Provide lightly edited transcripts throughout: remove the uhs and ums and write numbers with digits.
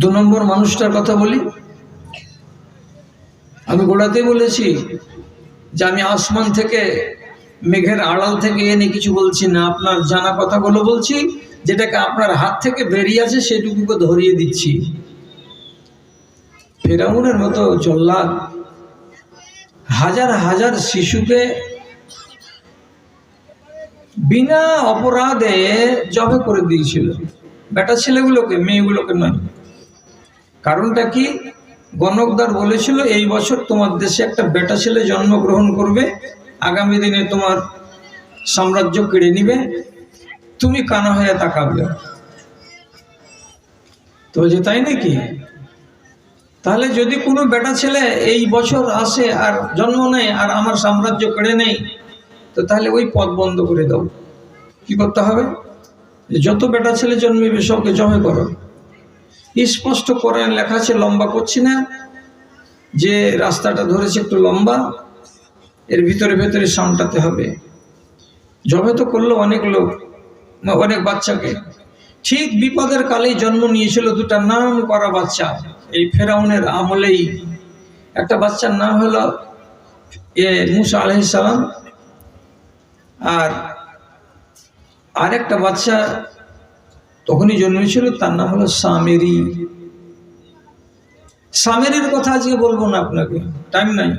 দু নম্বর মানুষটার কথা বলি। আমি গোড়াতেই বলেছি যে আমি আসমান থেকে মেঘের আড়াল থেকে এনে কিছু বলছি না, আপনার জানা কথাগুলো বলছি, যেটাকে আপনার হাত থেকে বেরিয়ে আছে সেটুকুকে ধরিয়ে দিচ্ছি। ফেরাউনের মতো জল্লাদ হাজার হাজার শিশুকে বিনা অপরাধে জবে করে দিয়েছিল, বেটা ছেলেগুলোকে, মেয়েগুলোকে নয়। কারণটা কি? গণকদার বলেছিল এই বছর তোমার দেশে একটা বেটা ছেলে জন্মগ্রহণ করবে, আগামী দিনে তোমার সাম্রাজ্য কেড়ে নিবে, তুমি কানা হয়ে তাকাবে। তো যে তাই নাকি? তাহলে যদি কোনো বেটা ছেলে এই বছর আসে আর জন্ম নেয় আর আমার সাম্রাজ্য কেড়ে নেই, তো তাহলে ওই পথ বন্ধ করে দাও। কি করতে হবে? যত বেটা ছেলে জন্মিবে সবকে জবে করো। স্পষ্ট কোরআন লেখা আছে, লম্বা করছি না, যে রাস্তাটা ধরেছে একটু লম্বা, এর ভিতরে ভেতরে সামটাতে হবে। জবে তো করলো অনেক লোক, অনেক বাচ্চাকে। ঠিক বিপদের কালেই জন্ম নিয়েছিল দুটা নাম করা বাচ্চা। এই ফেরাউনের আমলেই একটা বাচ্চার নাম হলো মুসা আলাইহিস সালাম, আর আরেকটা বাচ্চা তখনই জন্মেছিল, তার নাম হলো সামেরি। সামেরির কথা আজকে বলবো না আপনাকে, টাইম নাই।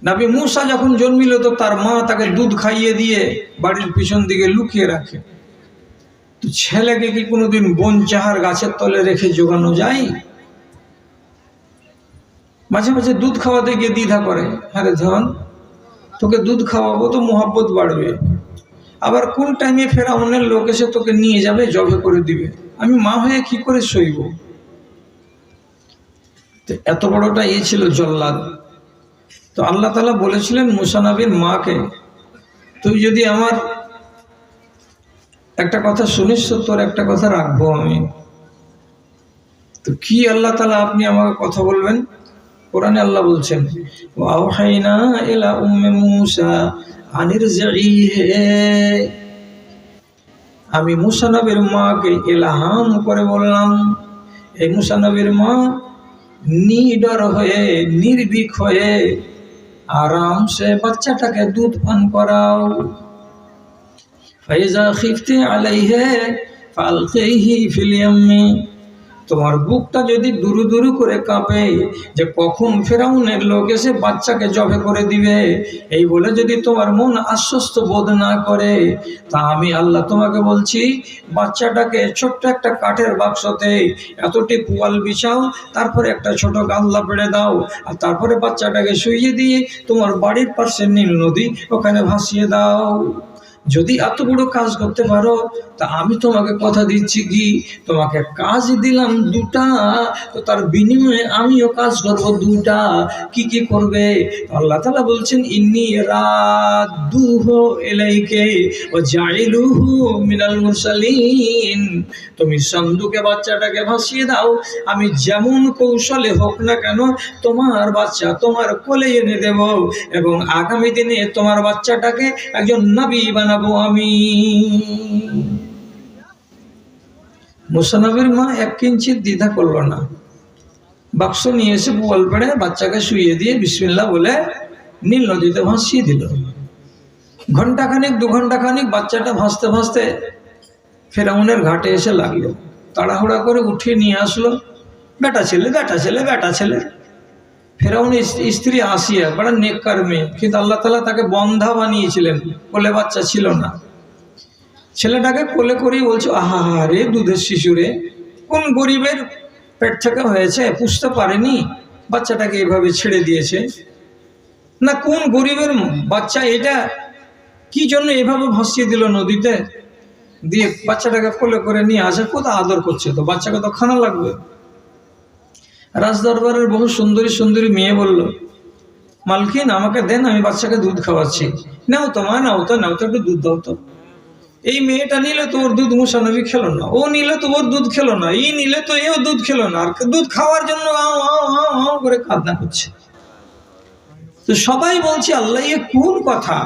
নবী মুসা যখন জন্মিল তো তার মা তাকে দুধ খাইয়ে দিয়ে বাড়ির পিছন দিকে লুকিয়ে রাখে। তো ছেলেকে কি কোনোদিন বন চাহার গাছের তলে রেখে জোগানো যায়? মাঝে মাঝে দুধ খাওয়াতে গিয়ে দ্বিধা করে, হ্যাঁ রে ধন, তোকে দুধ খাওয়াবো তো মোহাব্বত বাড়বে, আবার কোন টাইমে ফেরাউনের লোক এসে তোকে নিয়ে যাবে, জবে করে দিবে, আমি মা হয়ে কি করে সইব? এত বড়টা ছিল জল্লাদ। তো আল্লাহ তাআলা বলেছিলেন মুসা নবীর মাকে, তুই যদি আমার একটা কথা শুনিস তো তোর একটা কথা রাখবো আমি। তো কি আল্লাহ তাআলা আপনি আমাকে কথা বলবেন? কোরআনে আল্লাহ বলছেন, ওয়াওহাইনা ইলা উম্মি মুসা আনিরজিহি, আমি মুসা নবীর মাকে ইলহাম করে বললাম, এই মুসা নবীর মা নিডর হয়ে, নির্ভীক হয়ে আরামসে বাচ্চাটাকে দুধ পান করাও। ফাইজা খিফতি আলাইহি ফালকিহি ফিল ইয়াম্মি, তোমার বুকটা যদি দুরু দুরু করে কাঁপে যে কখন ফেরাউনের লোক এসে বাচ্চাকে জবে করে দিবে, এই বলে যদি তোমার মন আশ্বস্ত বোধ না করে, তা আমি আল্লাহ তোমাকে বলছি, বাচ্চাটাকে ছোট্ট একটা কাঠের বাক্সতে এতটি পুয়াল বিছাও, তারপরে একটা ছোট গামলা পেড়ে দাও, আর তারপরে বাচ্চাটাকে শুইয়ে দিয়ে তোমার বাড়ির পাশে নীল নদী, ওখানে ভাসিয়ে দাও। যদি এত বড় কাজ করতে পারো, তা আমি তোমাকে কথা দিচ্ছি কি, তোমাকে কাজ দিলাম দুটা, তো তার বিনিময়ে আমিও কাজ করব দুটা। কি কি করবে? আল্লাহ তাআলা বলছেন, ইন্নী রাদ্দুহু ইলাইকা ওয়া জাইলুহু মিনাল মুরসালিন, তুমি সন্দুকে বাচ্চাটাকে ভাসিয়ে দাও, আমি যেমন কৌশলে হোক না কেন তোমার বাচ্চা তোমার কোলে এনে দেব, এবং আগামী দিনে তোমার বাচ্চাটাকে একজন নবী বানাবো আমি। মুসা নবীর মা এক কিঞ্চিত দ্বিধা করলো না, বাক্স নিয়ে এসে পুয়াল পেড়ে বাচ্চাকে শুইয়ে দিয়ে বিসমিল্লাহ বলে নীল নদীতে ভাসিয়ে দিল। ঘন্টাখানিক, 2 ঘন্টাখানিক বাচ্চাটা ভাসতে ভাসতে ফেরাউনের ঘাটে এসে লাগলো। তাড়াহুড়া করে উঠিয়ে নিয়ে আসলো, বেটা ছেলে, বেটা ছেলে, বেটা ছেলে। ফেরাউনের স্ত্রী আসিয়া বড় নেককার মেয়ে, কিন্তু আল্লাহ তাআলা তাকে বন্ধা বানিয়েছিলেন, কোলে বাচ্চা ছিল না। ছেলেটাকে কোলে করেই বলছো, আহা রে দুধের শিশু রে, কোন গরিবের পেট থেকে হয়েছে, পুষতে পারেনি, বাচ্চাটাকে এভাবে ছেড়ে দিয়েছে না, কোন গরিবের বাচ্চা এটা, কি জন্য এভাবে ভাসিয়ে দিল নদীতে, দিয়ে বাচ্চাটাকে কোলে করে নিয়ে আসে, কোথাও আদর করছে, তো বাচ্চাকে তো খানা লাগবে। রাজদরবারের বহু সুন্দরী সুন্দরী মেয়ে বলল, মালকিন আমাকে দেন, আমি বাচ্চাকে দুধ খাওয়াচ্ছি। নাও তো মা, নাও তো, নাও তো, একটু দুধ দাও তো। এই মেয়েটা নিলে তো ওর দুধ মুসা নবী খেলো না, ও নিলে তো ওর দুধ খেলো না, ই নিলে তো এও দুধ খেলো না, আর দুধ খাওয়ার জন্য আও আও আও আও করে কান্না করছে। তো সবাই বলছে, আল্লাহ এ কোন কথা,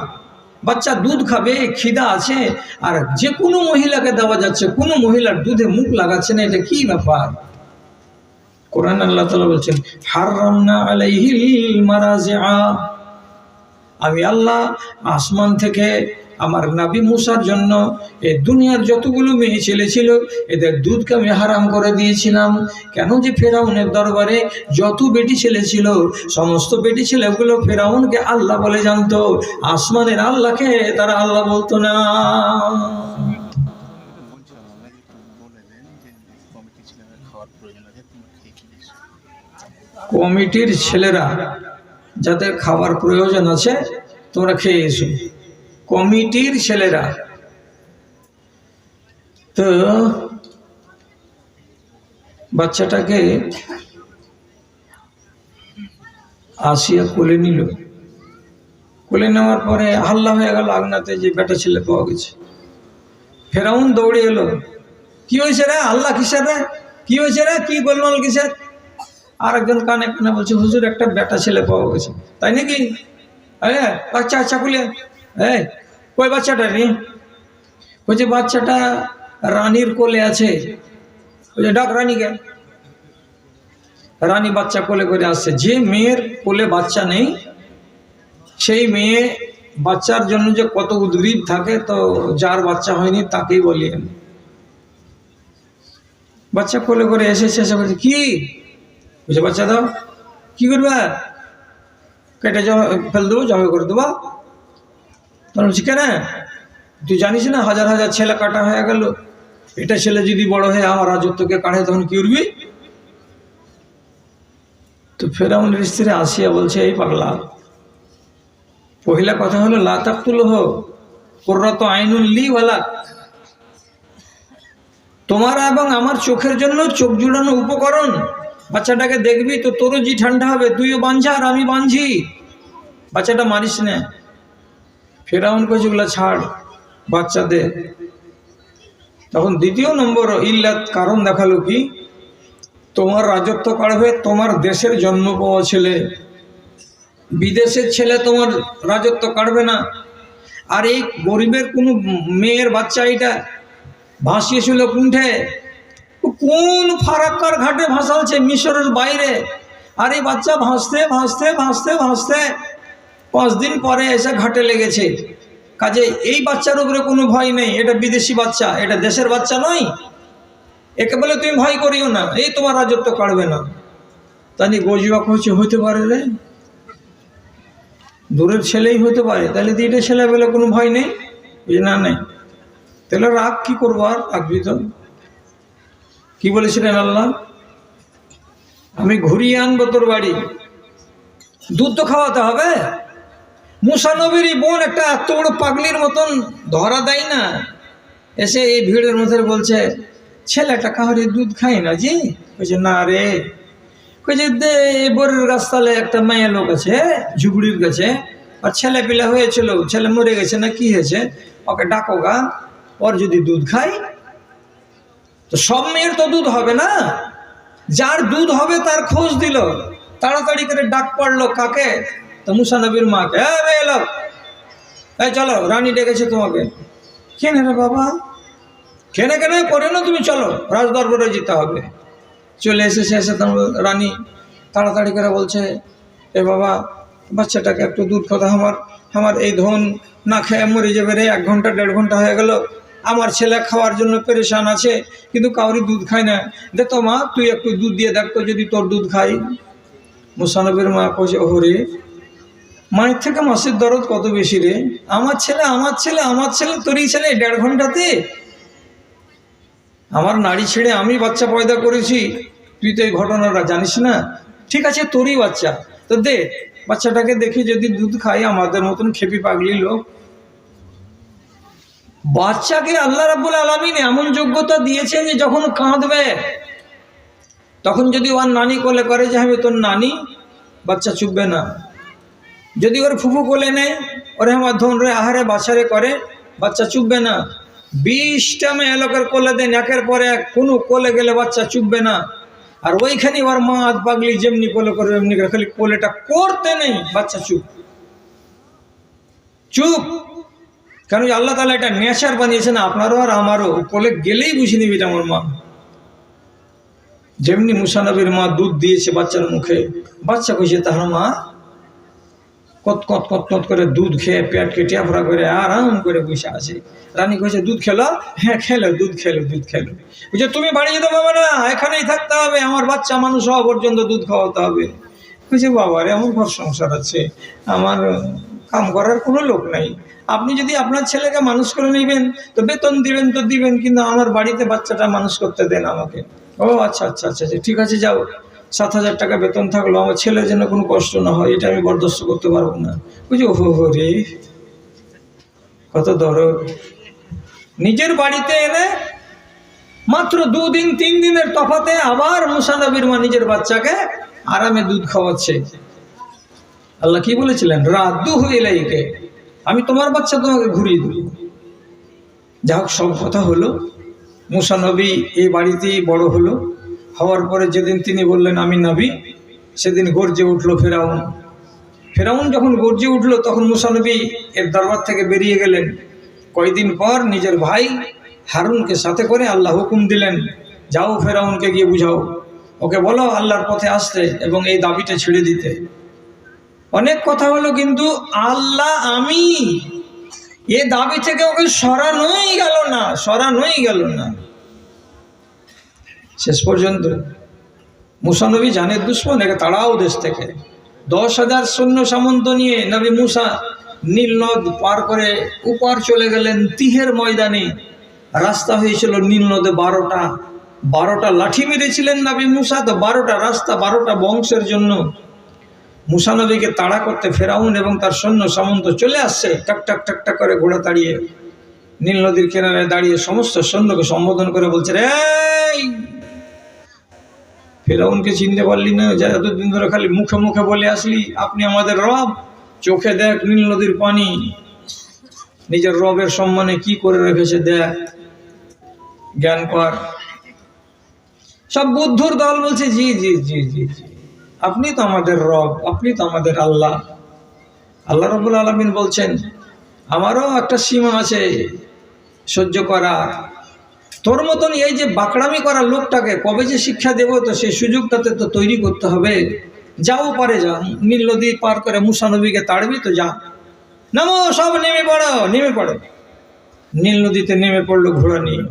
বাচ্চা দুধ খাবে, খিদা আছে, আর যে কোনো মহিলাকে দেওয়া যাচ্ছে, কোনো মহিলার দুধে মুখ লাগাচ্ছে না, এটা কি ব্যাপার? কোরআন আল্লাহ তাআলা বলছেন হারামনা আলাইহিল মারাজিআ, আমি আল্লাহ আসমান থেকে আমার নবী মুসার জন্য এই দুনিয়ার যতগুলো মেয়ে ছেলে ছিল এদের দুধকে আমি হারাম করে দিয়েছিলাম। কেন? যে ফেরাউনের দরবারে যত বেটি ছেলে ছিল সমস্ত বেটি ছেলেগুলো ফেরাউনকে আল্লাহ বলে জানতো, আসমানের আল্লাহকে তারা আল্লাহ বলতো না। কমিটির ছেলেরা যাদের খাবার প্রয়োজন আছে তোমরা খেয়ে এসো। কমিটির ছেলেরা তো বাচ্চাটাকে আসিয়া কোলে নিল। কোলে নেওয়ার পরে হাল্লা হয়ে গেল আগনাতে যে বেটা ছেলে পাওয়া গেছে। ফেরাউন দৌড়ে এলো, কি হয়েছে রে, আল্লাহ কিসের রে, কি হয়েছে রে, কি গোলমাল কিসের? আর একজন কানে কানে বলছে হুজুর একটা বেটা ছেলে পাওয়া গেছে। তাই নাকি? হ্যাঁ বাচ্চা, আচ্ছা খুলে এই কই বাচ্চাটা রে? বলছে বাচ্চাটা রানীর কোলে আছে। বলছে ডাক রানীকে। রানী বাচ্চা কোলে করে আসছে। যে মেয়ের কোলে বাচ্চা নেই সেই মেয়ে বাচ্চার জন্য যে কত উদ্গ্রীব থাকে, তো যার বাচ্চা হয়নি তাকেই বলি। বাচ্চা কোলে করে এসেছে, এসে বলছে কি? বুঝে বাচ্চা দাও, কি করবে? কেটে ফেল দেবো, জবাই করে দেবো। তখন বলছি কেন? তুই জানিস না হাজার হাজার ছেলে কাটা হয়ে গেল, এটা ছেলে যদি বড় হয়ে আমার রাজত্বকে কাটে তখন কি উঠবি? তো ফেরাউনের স্ত্রী আসিয়া বলছে এই পাগলা, পহিলা কথা হলো লা তাকতুলহ কুররাতু আইনুল লি ওয়ালা, তোমার এবং আমার চোখের জন্য চোখ জুড়ানো উপকরণ। বাচ্চাটাকে দেখবি তো তোরও জি ঠান্ডা হবে, তুইও বাঞ্ঝা আর আমি বাঞ্ঝি, বাচ্চাটা মারিস না। ফেরাউন কইছে ওগুলা ছাড়, বাচ্চা দে। তখন দ্বিতীয় নম্বর ইল্লাত কারণ দেখালো কি, তোমার রাজত্ব কাড়বে তোমার দেশের জন্ম পাওয়া ছেলে, বিদেশের ছেলে তোমার রাজত্ব কাড়বে না। আর এই গরিবের কোনো মেয়ের বাচ্চা এটা ভাসিয়েছিল কুণ্ঠে, কোন ফারাক্কার ঘাটে ভাসালছে মিশরের বাইরে। আর এই বাচ্চা ভাসতে ভাসতে ভাসতে ভাসতে 5 দিন পরে এসে ঘাটে লেগেছে। কাজে এই বাচ্চার উপরে কোনো ভয় নেই, এটা বিদেশি বাচ্চা, এটা দেশের বাচ্চা নয়। একে বলে তুমি ভয় করিও না, এই তোমার রাজত্ব কাড়বে না। তাই গজবাক হচ্ছে, হইতে পারে রে, দূরের ছেলেই হতে পারে, তাহলে দুইটা ছেলে বলে কোনো ভয় নেই। না নেই, তাহলে রাগ কি করবো? আর রাখবি তো। কি বলেছিলেন আল্লাহ? আমি ঘুরিয়ে আনবো তোর বাড়ি, দুধ তো খাওয়াতে হবে। মুসা নবীরই বোন একটা এত বড় পাগলির মতন ধরা দেয় না, এসে এই ভিড়ের মধ্যে বলছে ছেলেটা কাহারি দুধ খাই না জি। বলছে না রে, কইছে দে বরের গাছতলে একটা মেয়ে লোক আছে ঝুবড়ির কাছে, আর ছেলে পিলা হয়েছিল, ছেলে মরে গেছে না কি হয়েছে, ওকে ডাকো গা, ওর যদি দুধ খাই। তো সব মেয়ের তো দুধ হবে না, যার দুধ হবে তার খোঁজ দিল, তাড়াতাড়ি করে ডাক পড়লো কাকে? তো মুসা নবীর মাকে। এলো, এই চলো রানী ডেকেছে তোমাকে। কেন রে বাবা? কেন কেন করে না তুমি, চলো রাজদরবারে যেতে হবে। চলে এসেছে, এসে রানী তাড়াতাড়ি করে বলছে এ বাবা বাচ্চাটাকে একটু দুধ খাওয়া, আমার এই ধন না খেয়ে মরে যাবে রে, 1 ঘন্টা 1.5 ঘন্টা হয়ে গেল, আমার ছেলে খাওয়ার জন্য পেরেশান আছে কিন্তু কাউরি দুধ খায় না, দে তো মা তুই একটু দুধ দিয়ে দেখ তো যদি তোর দুধ খাই। মুসা নবীর মা কইছে ওরে মায়ের থেকে মাসের দরদ কত বেশি রে, আমার ছেলে আমার ছেলে আমার ছেলে, তোরই ছেলে 1.5 ঘন্টাতে আমার নারী ছেড়ে আমি বাচ্চা পয়দা করেছি, তুই তো এই ঘটনাটা জানিস না। ঠিক আছে তোরই বাচ্চা, তো দে বাচ্চাটাকে দেখি যদি দুধ খাই, আমাদের মতন খেপি পাগলি লোক। বাচ্চাকে আল্লাহ রাব্বুল আলামিন এমন যোগ্যতা দিয়েছেন যে যখন কাঁদবে তখন যদি ওর নানি কোলে করে যে আমি তোর নানি, বাচ্চা চুপবে না। যদি ওর ফুফু কোলে নেয় ওরে আমার ধন রে আহারে বাছারে করে, বাচ্চা চুপবে না। 20টা মেয়ে লোকের কোলে দেন একের পরে এক, কোনো কোলে গেলে বাচ্চা চুপবে না। আর ওইখানে ওর মা হাত পাগলি যেমনি কোলে করে এমনি করে, খালি কোলেটা করতে নেই, বাচ্চা চুপ চুপ। কেন আল্লাহ তাআলা এটা নেচার বানিয়েছেন আপনারও আর আমারও, কোলে গেলেই বুঝে নিবি এটা আমার মা। যেমনি মুসা নবীর মা দুধ দিয়েছে বাচ্চার মুখে, বাচ্চা কইছে তাহার মা কত কত কত কত করে দুধ খেয়ে পেটকে টেপরা করে আরাম করে বসে আছে। রানী কইছে দুধ খেলো? হ্যাঁ খেলো, দুধ খেলো, দুধ খেলো। বলছে তুমি বাড়ি যেতে পারবে না, এখানেই থাকতে হবে, আমার বাচ্চা মানুষ হওয়া পর্যন্ত দুধ খাওয়াতে হবে। বলছে বাবারে আমার ঘর সংসার আছে, আমার কাম করার কোনো লোক নাই, আপনি যদি আপনার ছেলেকে মানুষ করে নেবেন তো বেতন দিবেন তো দিবেন, কিন্তু আমার বাড়িতে বাচ্চাটা মানুষ করতে দেন আমাকে। ও আচ্ছা আচ্ছা আচ্ছা আচ্ছা ঠিক আছে যাও, 7,000 টাকা বেতন থাকলো, আমার ছেলের জন্য কোনো কষ্ট না হয় এটা আমি বরদাস্ত করতে পারবো না। বুঝি ওহো রে কত দরদ। নিজের বাড়িতে এনে মাত্র 2 দিন 3 দিনের তফাতে আবার মুসা নবীর মা নিজের বাচ্চাকে আরামে দুধ খাওয়াচ্ছে। আল্লাহ কি বলেছিলেন? রাদ্দুহু ইলাইকা, আমি তোমার বাচ্চা তোমাকে ঘুরিয়ে দেব। যা হোক সব কথা হলো, মুসা নবী এই বাড়িতেই বড় হলো। হওয়ার পরে যেদিন তিনি বললেন আমি নবী, সেদিন গর্জে উঠলো ফেরাউন। ফেরাউন যখন গর্জে উঠলো তখন মুসা নবী এর দরবার থেকে বেরিয়ে গেলেন। কয়েকদিন পর নিজের ভাই হারুনকে সাথে করে আল্লাহ হুকুম দিলেন, যাও ফেরাউনকে গিয়ে বুঝাও, ওকে বলো আল্লাহর পথে আসতে এবং এই দাবিটা ছেড়ে দিতে। অনেক কথা হলো, কিন্তু আল্লাহ আমি এ দাবি থেকে ওকে সরানোই গেল না, সরানোই গেল না। শেষ পর্যন্ত মুসা নবী জানের দুশ্মন, একে তাড়াও দেশ থেকে। 10,000 সৈন্য সামন্ত নিয়ে নবী মুসা নীল নদ পার করে উপার চলে গেলেন তিহের ময়দানে। রাস্তা হয়েছিল নীল নদে 12টা লাঠি মেরেছিলেন নবী মুসা, তো 12টা রাস্তা 12টা বংশের জন্য। মুসা নবীকে তাড়া করতে ফেরাউন এবং তার সৈন্য সামন্ত চলে আসছে, টাক টাক টাক টাক করে ঘোড়া তাড়িয়ে নীল নদীর কিনারে দাঁড়িয়ে সমস্ত সৈন্যকে সম্বোধন করে বলছে, এই ফেরাউনকে চিনতে পারলি না? যা এতদিন ধরে খালি মুখে মুখে বলে আসলি আপনি আমাদের রব, চোখে দেখ নীল নদীর পানি, নিজের রবের সম্মানে কি করে রেখেছে দেখ, জ্ঞান কর। সব বুদ্ধুর দল বলছে জি জি জি জি জি, আপনি তো আমাদের রব, আপনি তো আমাদের আল্লাহ। আল্লাহ রাব্বুল আলামিন বলছেন আমারও একটা সীমা আছে সহ্য করা। তোর মতন এই যে বাকড়ামি করা লোকটাকে কবে যে শিক্ষা দেব, তো সেই সুযোগটাতে তো তৈরি করতে হবে। যাও পারে যা, নীল নদী পার করে মুসা নবীকে তাড়বি তো যা, নামো সব নেমে পড়ো, নেমে পড়ো। নীল নদীতে নেমে পড়লো ঘোড়া নিয়ে।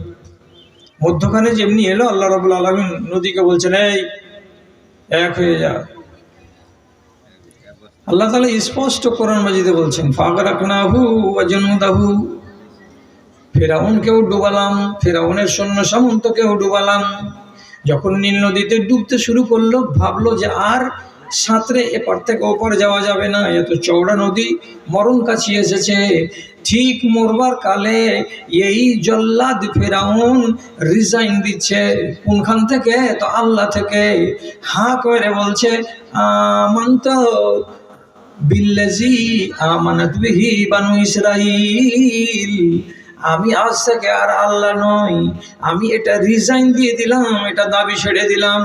মধ্যখানে যেমনি এলো আল্লাহ রাব্বুল আলামিন নদীকে বলছেন এই এক হয়ে যা। আল্লাহ তাআলা স্পষ্ট কোরআন মাজিদে বলছেন ফাগরাকনাহু ওয়া জুনুদাহু, ফেরাউনকেও ডুবালাম, ফেরাউনের সৈন্য সামন্তকেও ডুবালাম। যখন নীল নদীতে ডুবতে শুরু করলো, ভাবলো যে আর সাঁতরে এপার থেকে ওপার যাওয়া যাবে না, এত চওড়া নদী, মরণ কাছে এসেছে। ঠিক মরবার কালে এই জল্লাদ ফেরাউন রিজাইন দিচ্ছে। কোনখান থেকে? তো আল্লাহ থেকে। হাঁ করে বলছে আমানত বিল্লাজি আমানাত বিহি বানু ইসরাইল, আমি আজ থেকে আর আল্লাহ নই, আমি এটা রিজাইন দিয়ে দিলাম, এটা দাবি ছেড়ে দিলাম।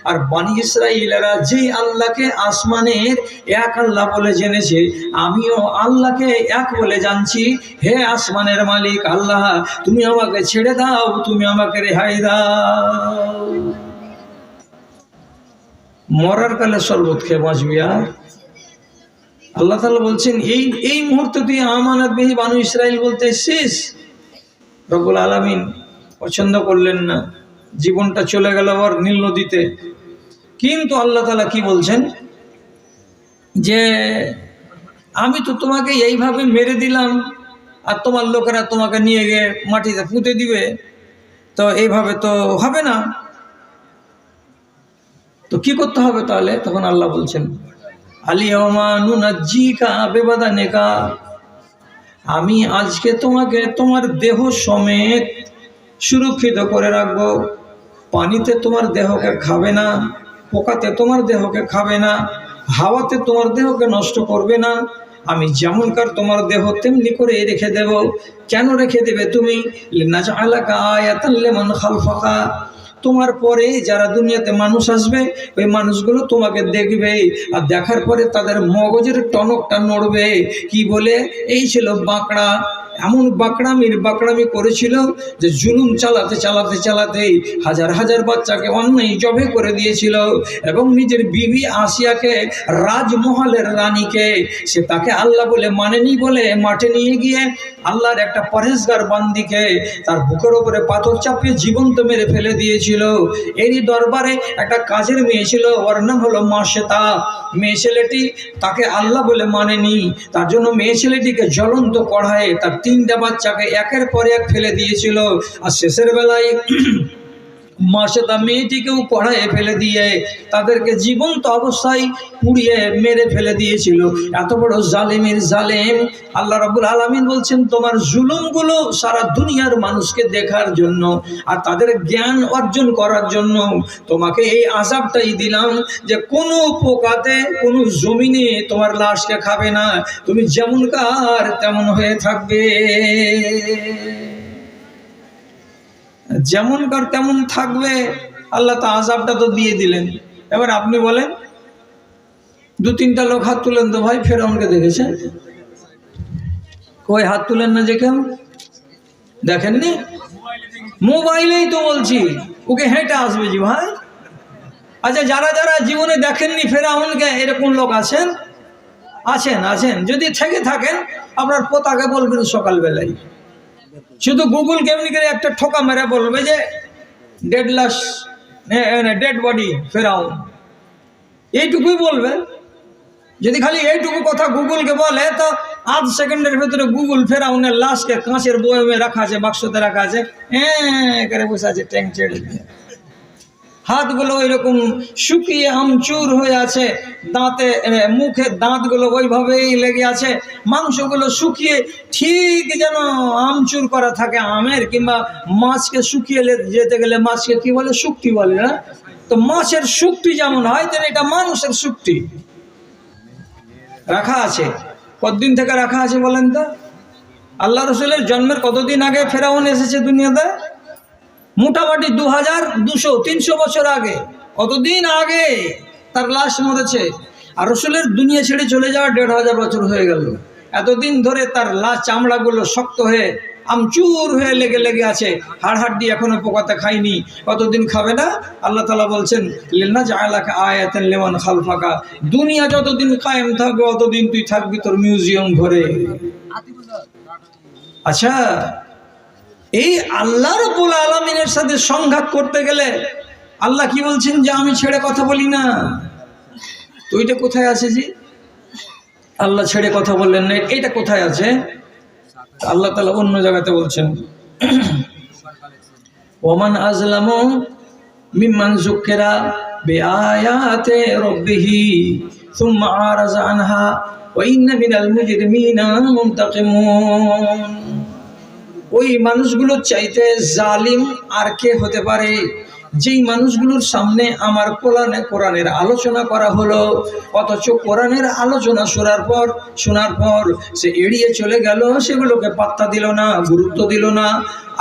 আর বনি ইসরাইলেরা যে আল্লাহকে আসমানের এক আল্লাহ বলে জেনেছে, আমিও আল্লাহকে এক বলে জানছি। হে আসমানের মালিক আল্লাহ, তুমি আমাকে ছেড়ে দাও, তুমি আমাকে রেহাই দাও। মরার কালে শরবত খেয়ে বাঁচবি। আর আল্লাহ তাআলা বলছেন এই মুহূর্তে তুই আমানাত বিহি বানু ইসরাইল বলতে শেষ। রব্বুল আলামিন পছন্দ করলেন না, জীবনটা চলে গেল আবার নীল নদীতে। কিন্তু আল্লাহ তাআলা কি বলছেন যে আমি তো তোমাকে এইভাবে মেরে দিলাম আর তোমার লোকেরা তোমাকে নিয়ে গিয়ে মাটিতে পুঁতে দিবে, তো এইভাবে তো হবে না, তো কি করতে হবে তাহলে? তখন আল্লাহ বলছেন আলিয়াউমা নুনাজ্জিকা বিবাদানিকা, আমি আজকে তোমাকে তোমার দেহ সমেত সুরক্ষিত করে রাখবো। পানিতে তোমার দেহকে খাবে না, পোকাতে তোমার দেহকে খাবে না, হাওয়াতে তোমার দেহকে নষ্ট করবে না। আমি যেমনকার তোমার দেহ তেমনি করে রেখে দেব। কেন রেখে দেবে তুমি? লিনাজআলাকা আয়াতাল লিমান খালফাকা, তোমার পরে যারা দুনিয়াতে মানুষ আসবে ওই মানুষগুলো তোমাকে দেখবে, আর দেখার পরে তাদের মগজের টনকটা নড়বে। কি বলে? এই ছিল বাঁকড়া, এমন বাকড়ামি করেছিল যে জুলুম চালাতে চালাতে চালাতে হাজার হাজার বাচ্চাকে অন্যায় জবে করে দিয়েছিল। এবং নিজের বিবি আসিয়াকে, রাজমহলের রানীকে, সে তাকে আল্লাহ বলে মানেনি বলে মাঠে নিয়ে গিয়ে আল্লাহর একটা পরহেজগার বান্দিকে তার বুকের ওপরে পাথর চাপিয়ে জীবন্ত মেরে ফেলে দিয়েছিল। এরই দরবারে একটা কাজের মেয়ে ছিল, ওর নাম হলো মাসেতা। মেয়ে ছেলেটি তাকে আল্লাহ বলে মানেনি, তার জন্য মেয়ে ছেলেটিকে জ্বলন্ত কড়াইয়ে তার 3টা বাচ্চাকে একের পর এক ফেলে দিয়েছিল। আর শেষের বেলায় মাসেতা মেয়েটিকেও কড়াইয়ে ফেলে দিয়ে তাদেরকে জীবন্ত অবস্থায় পুড়িয়ে মেরে ফেলে দিয়েছিল। এত বড় জালেমের জালেম। আল্লাহ রাব্বুল আলামিন বলছেন, তোমার জুলুমগুলো সারা দুনিয়ার মানুষকে দেখার জন্য আর তাদের জ্ঞান অর্জন করার জন্য তোমাকে এই আযাবটাই দিলাম যে কোনো পোকাতে কোনো জমিনে তোমার লাশকে খাবে না, তুমি যেমনকার তেমন হয়ে থাকবে, যেমনকার তেমন থাকবে। আল্লাহ তো আযাবটা তো দিয়ে দিলেন। এবার আপনি বলেন, 2-3টা লোক হাত তুলেন তো ভাই, ফেরাউনকে দেখেছেন? কই হাত তুলেন না যে কেউ? দেখেননি? মোবাইলেই তো বলছি, ওকে হেঁটে আসবে জি ভাই। আচ্ছা, যারা যারা জীবনে দেখেননি ফেরাউনকে, এরকম লোক আছেন? আছেন? আছেন? যদি থেকে থাকেন আপনার পোতাকে বলবেন সকালবেলায়, শুধু গুগল কেমনি করে একটা ঠোকা মেরে বলবে যে ডেড বডি ফেরাউন, এইটুকুই বলবে। যদি খালি এইটুকু কথা গুগলকে বলে তো 8 সেকেন্ডের ভেতরে গুগল ফেরাউনের লাশকে কাঁচের বয়মে রাখা আছে, বাক্সতে রাখা আছে, করে বসে আছে ট্যাঙ্ক ছেড়ে দিয়ে। হাতগুলো ওইরকম শুকিয়ে আমচুর হয়ে আছে, দাঁতে মুখে দাঁতগুলো ওইভাবেই লেগে আছে, মাংসগুলো শুকিয়ে ঠিক যেন আমচুর করা থাকে আমের, কিংবা মাছকে শুকিয়ে যেতে গেলে মাছকে কি বলে, শুক্তি বলে না? তো মাছের শুক্তি যেমন হয় তেমন এটা মানুষের শুক্তি রাখা আছে। কতদিন থেকে রাখা আছে বলেন তো? আল্লাহ রসুলের জন্মের কতদিন আগে ফেরাউন এসেছে দুনিয়াতে? মোটামুটি 2200-300 বছর আগে। কতদিন আগে তার লাশ মরেছে। আর রসুলের দুনিয়া ছেড়ে চলে যাওয়া 1500 বছর হয়ে গেল। এতদিন ধরে তার লাশ চামড়াগুলো শক্ত হয়ে আমচুর হয়ে লেগে লেগে আছে, হাড় হাড্ডি এখনো পোকাতে খায়নি। কতদিন খাবে না? আল্লাহ তাআলা বলছেন, লিল্লাহ জাআলাকা আয়াতান লিমান খালফাকা, দুনিয়া যতদিন কায়েম থাকবে ততদিন তুই থাকবি তোর মিউজিয়াম ঘরে। আচ্ছা, এই আল্লাহ রাব্বুল আলামিনের সাথে সংঘাত করতে গেলে আল্লাহ কি বলছেন যে আমি ছেড়ে কথা বলি না। তো এটা কোথায় আছে জি? আল্লাহ ছেড়ে কথা বললেন না, এটা কোথায় আছে? আল্লাহ তাআলা অন্য জায়গাতে বলছেন, ওমান আযলামু মিম্মান যুকিরা বিআয়াতি রাব্বিহি সুম্মা আরাযা আনহা ওয়া ইন্না মিনাল মুজরিমিনা মুনতাকিমুন। ওই মানুষগুলোর চাইতে জালিম আর কে হতে পারে, যেই মানুষগুলোর সামনে আমার কোরআনের আলোচনা করা হলো, অথচ কোরআনের আলোচনা শোনার পর সে এড়িয়ে চলে গেল, সেগুলোকে পাত্তা দিল না, গুরুত্ব দিল না।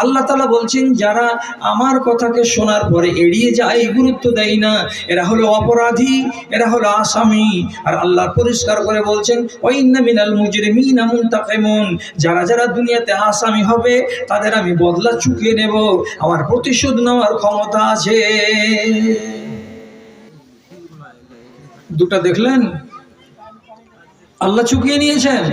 আল্লাহ তাআলা বলছেন, যারা আমার কথাকে শোনার পরে এড়িয়ে যায়, গুরুত্ব দেয় না, এরা হলো অপরাধী, এরা হলো আসামি। আর আল্লাহ পরিষ্কার করে বলছেন, ওয়াইন্না মিনাল মুজরিমিনা মুনতাকিমুন, যারা যারা দুনিয়াতে আসামি হবে তাদের আমি বদলা চুকিয়ে নেব, আমার প্রতিশোধ নেওয়ার ক্ষমতা আছে। দুটা দেখলেন, আল্লাহ চুকিয়ে নিয়েছেন।